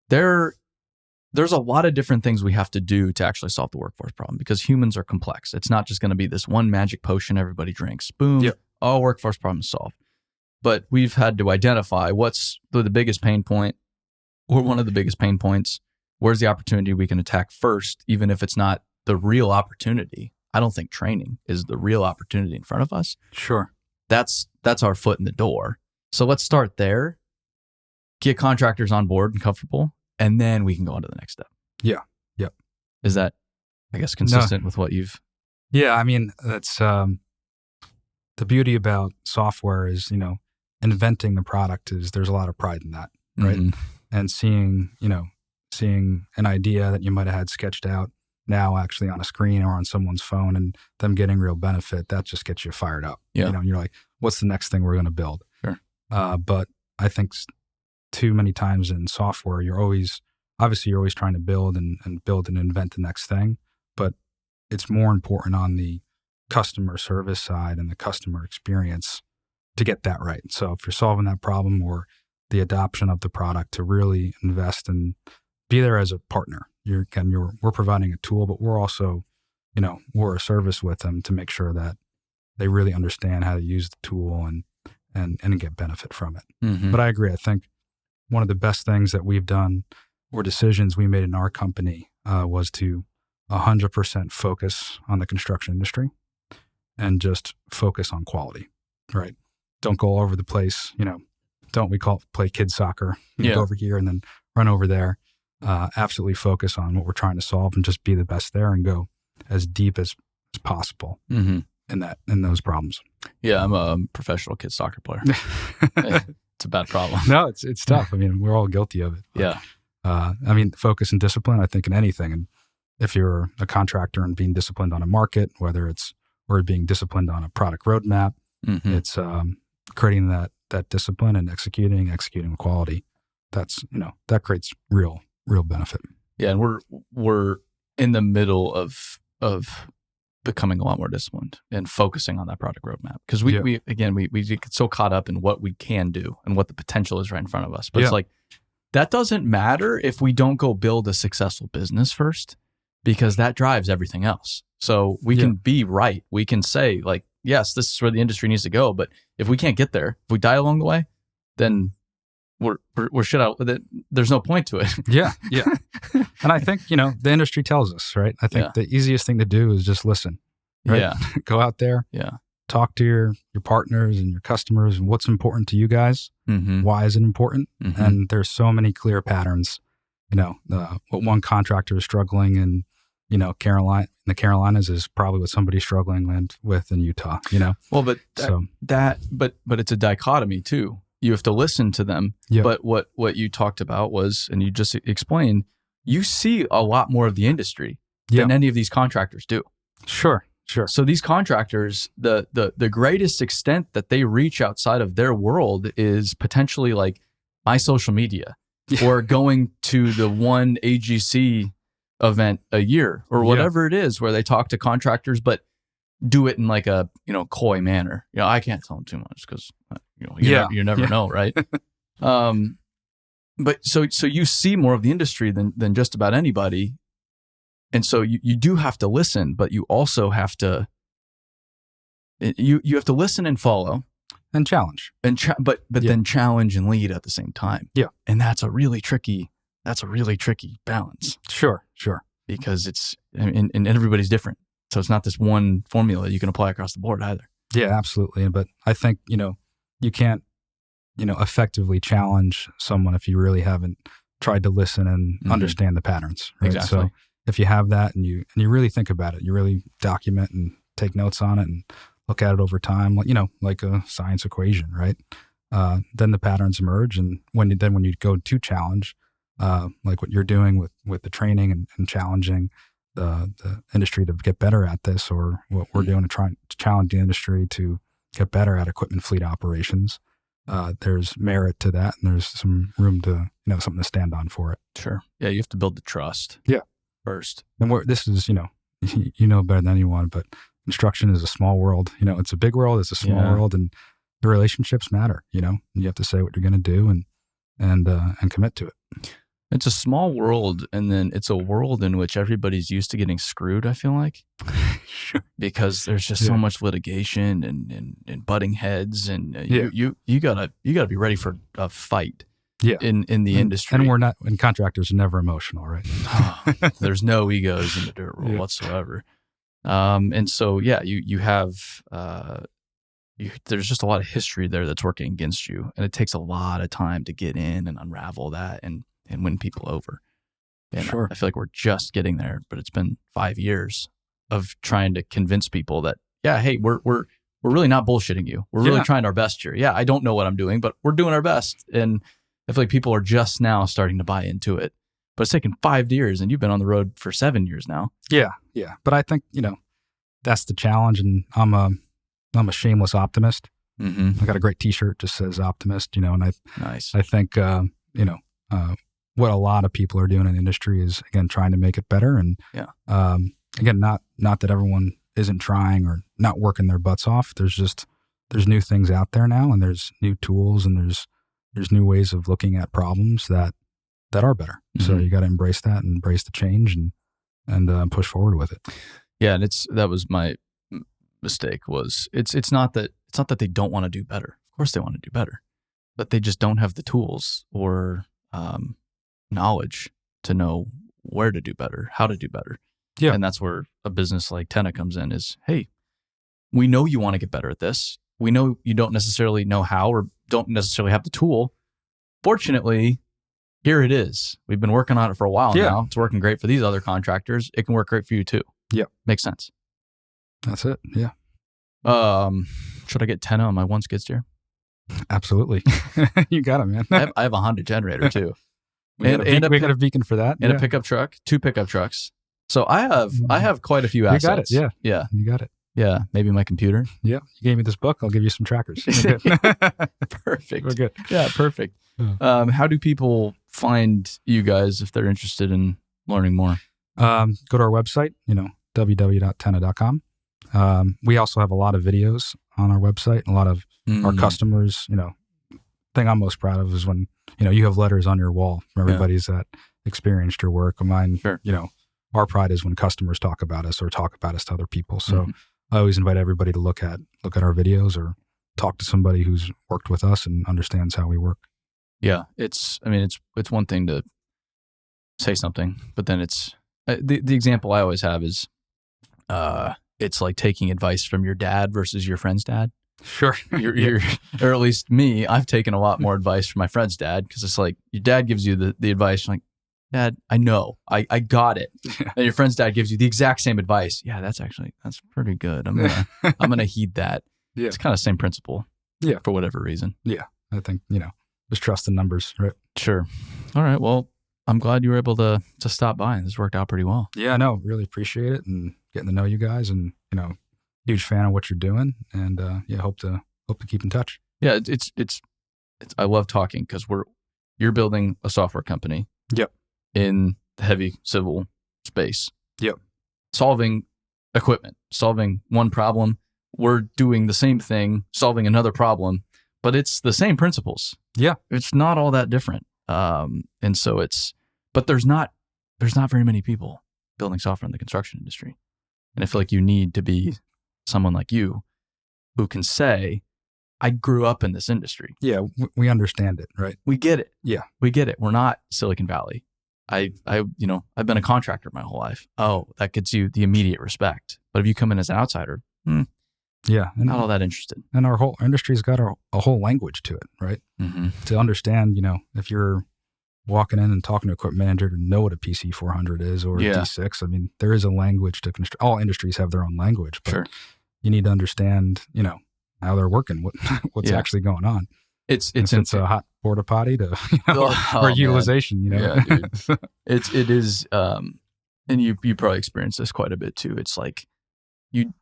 There's a lot of different things we have to do to actually solve the workforce problem, because humans are complex. It's not just going to be this one magic potion everybody drinks. Boom, Yep. all workforce problem is solved. But we've had to identify what's the biggest pain point, or one of the biggest pain points. Where's the opportunity we can attack first, even if it's not the real opportunity? I don't think training is the real opportunity in front of us. Sure. That's our foot in the door. So let's start there, get contractors on board and comfortable, and then we can go on to the next step. Yeah. Yep. Is that, I guess, consistent with what you've... Yeah. I mean, that's the beauty about software is, inventing the product is there's a lot of pride in that, right? Mhm. And seeing an idea that you might have had sketched out now actually on a screen or on someone's phone and them getting real benefit, that just gets you fired up. Yeah. You're like, what's the next thing we're going to build? Sure. But I think too many times in software, you're always trying to build and invent the next thing, but it's more important on the customer service side and the customer experience to get that right. So if you're solving that problem or the adoption of the product, to really invest and be there as a partner. We're providing a tool, but we're also, we're a service with them to make sure that they really understand how to use the tool and get benefit from it. Mm-hmm. But I agree. I think one of the best things that we've done or decisions we made in our company was to 100% focus on the construction industry and just focus on quality, right? Don't go all over the place, we play kids soccer, go over here and then run over there. Absolutely focus on what we're trying to solve and just be the best there and go as deep as possible in those problems. Yeah, I'm a professional kids soccer player. It's a bad problem. No, it's tough. I mean, we're all guilty of it. But, focus and discipline, I think, in anything. And if you're a contractor and being disciplined on a market, or being disciplined on a product roadmap, it's creating that discipline and executing with quality. That's, that creates real benefit. Yeah. And we're in the middle of becoming a lot more disciplined and focusing on that product roadmap. Because we get so caught up in what we can do and what the potential is right in front of us. But it's like, that doesn't matter if we don't go build a successful business first, because that drives everything else. So we can be right. We can say, like, yes, this is where the industry needs to go. But if we can't get there, if we die along the way, then we're shit out with it. There's no point to it. Yeah. And I think, the industry tells us, right? I think the easiest thing to do is just listen, right? Yeah. Go out there, talk to your partners and your customers and what's important to you guys. Mm-hmm. Why is it important? Mm-hmm. And there's so many clear patterns. What one contractor is struggling in, the Carolinas is probably what somebody's struggling with in Utah, Well, but but it's a dichotomy too. You have to listen to them. Yep. But what you talked about was, and you just explained, you see a lot more of the industry than any of these contractors do. Sure. So these contractors, the greatest extent that they reach outside of their world is potentially like my social media or going to the one AGC event a year or whatever it is, where they talk to contractors, but do it in like a, coy manner. I can't tell them too much because, you never know. Right. But so you see more of the industry than just about anybody. And so you do have to listen, but you also have to, you have to listen and follow and challenge but then challenge and lead at the same time. Yeah. And that's a really tricky balance. Sure. Because it's, and everybody's different. So it's not this one formula you can apply across the board either. Yeah, absolutely. But I think, you effectively challenge someone if you really haven't tried to listen and understand the patterns. Right? Exactly. So if you have that and you really think about it, you really document and take notes on it and look at it over time, like a science equation, right? Then the patterns emerge. And when you go to challenge, like what you're doing with the training and challenging the industry to get better at this, or what we're doing to try to challenge the industry to get better at equipment fleet operations, there's merit to that, and there's some room to, something to stand on for it. Sure. Yeah, you have to build the trust. Yeah. First. And this is, you know better than anyone, but construction is a small world. It's a big world, it's a small world, and the relationships matter. You have to say what you're going to do and commit to it. It's a small world, and then it's a world in which everybody's used to getting screwed, I feel like. Sure. Because there's just so much litigation and butting heads, and you gotta be ready for a fight. Yeah. In the industry. And contractors are never emotional, right? There's no egos in the dirt world whatsoever. And so you have there's just a lot of history there that's working against you, and it takes a lot of time to get in and unravel that and win people over. And sure. I feel like we're just getting there, but it's been 5 years of trying to convince people that, hey, we're really not bullshitting you. We're really trying our best here. Yeah, I don't know what I'm doing, but we're doing our best. And I feel like people are just now starting to buy into it. But it's taken 5 years, and you've been on the road for 7 years now. Yeah. But I think, that's the challenge, and I'm a shameless optimist. Mm-hmm. I got a great T-shirt just says optimist, and Nice. I think what a lot of people are doing in the industry is, again, trying to make it better. And again, not that everyone isn't trying or not working their butts off. There's new things out there now, and there's new tools, and there's new ways of looking at problems that are better. Mm-hmm. So you got to embrace that and embrace the change and push forward with it. Yeah, and that was my mistake. It's not that they don't want to do better. Of course they want to do better, but they just don't have the tools or knowledge to know where to do better, how to do better. Yeah. And that's where a business like Tenna comes in is, hey, we know you want to get better at this. We know you don't necessarily know how or don't necessarily have the tool. Fortunately, here it is. We've been working on it for a while now. It's working great for these other contractors. It can work great for you too. Yeah. Makes sense. That's it. Yeah. Should I get Tenna on my one skid steer? Absolutely. You got it, man. I have a Honda generator too. We got a beacon for that. And a pickup truck, 2 pickup trucks. So I have quite a few assets. You got it. Yeah. Yeah. You got it. Yeah. Maybe my computer. Yeah. You gave me this book. I'll give you some trackers. Perfect. We're good. Yeah. Perfect. How do people find you guys if they're interested in learning more? Go to our website, www.tenna.com. We also have a lot of videos on our website. A lot of our customers, thing I'm most proud of is when, you have letters on your wall from everybody's that experienced your work. Mine, sure. Our pride is when customers talk about us or talk about us to other people. So I always invite everybody to look at our videos or talk to somebody who's worked with us and understands how we work. Yeah. It's one thing to say something, but then it's the example I always have is, it's like taking advice from your dad versus your friend's dad. Sure. You're or at least me, I've taken a lot more advice from my friend's dad because it's like your dad gives you the advice. You're like, Dad, I know, I got it. And your friend's dad gives you the exact same advice. Yeah, that's pretty good. I'm gonna heed that. Yeah. It's kind of the same principle. Yeah. For whatever reason. Yeah. I think, just trust the numbers, right? Sure. All right. Well, I'm glad you were able to stop by, and this worked out pretty well. Yeah, no, really appreciate it and getting to know you guys, and huge fan of what you're doing, and hope to keep in touch. Yeah, it's I love talking because you're building a software company. Yep. In the heavy civil space. Yep. Solving equipment, solving one problem. We're doing the same thing, solving another problem, but it's the same principles. Yeah. It's not all that different. And so but there's not very many people building software in the construction industry. And I feel like you need to be someone like you who can say, I grew up in this industry. Yeah. We understand it, right? We get it. Yeah. We get it. We're not Silicon Valley. I've been a contractor my whole life. Oh, that gets you the immediate respect. But if you come in as an outsider, Yeah. And, not all that interested. And our whole industry's got a whole language to it, right? Mm-hmm. To understand, if you're walking in and talking to an equipment manager to know what a PC 400 is or a D6, I mean, there is a language to all industries have their own language, but you need to understand, how they're working, what's actually going on. It's a hot porta potty to or utilization, Yeah, dude. it is and you probably experienced this quite a bit too. It's like you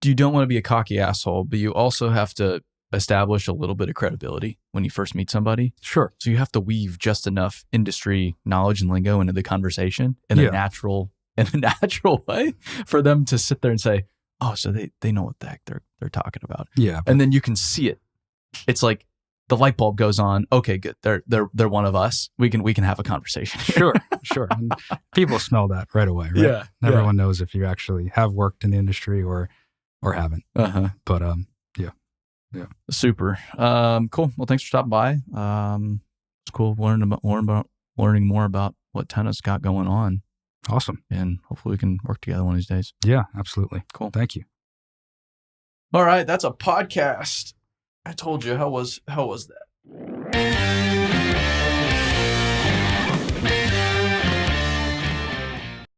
don't want to be a cocky asshole, but you also have to establish a little bit of credibility when you first meet somebody. Sure. So you have to weave just enough industry knowledge and lingo into the conversation in a natural way for them to sit there and say, "Oh, so they know what the heck they're talking about." Yeah. And then you can see it. It's like the light bulb goes on. Okay, good. They're one of us. We can have a conversation. Sure. And people smell that right away, right? Yeah. Everyone knows if you actually have worked in the industry or haven't. Uh-huh. But yeah. Super. Cool. Well, thanks for stopping by. It's cool learning more about what Tenna's got going on. Awesome. And hopefully we can work together one of these days. Yeah, absolutely. Cool. Thank you. All right, that's a podcast. I told you. How was that?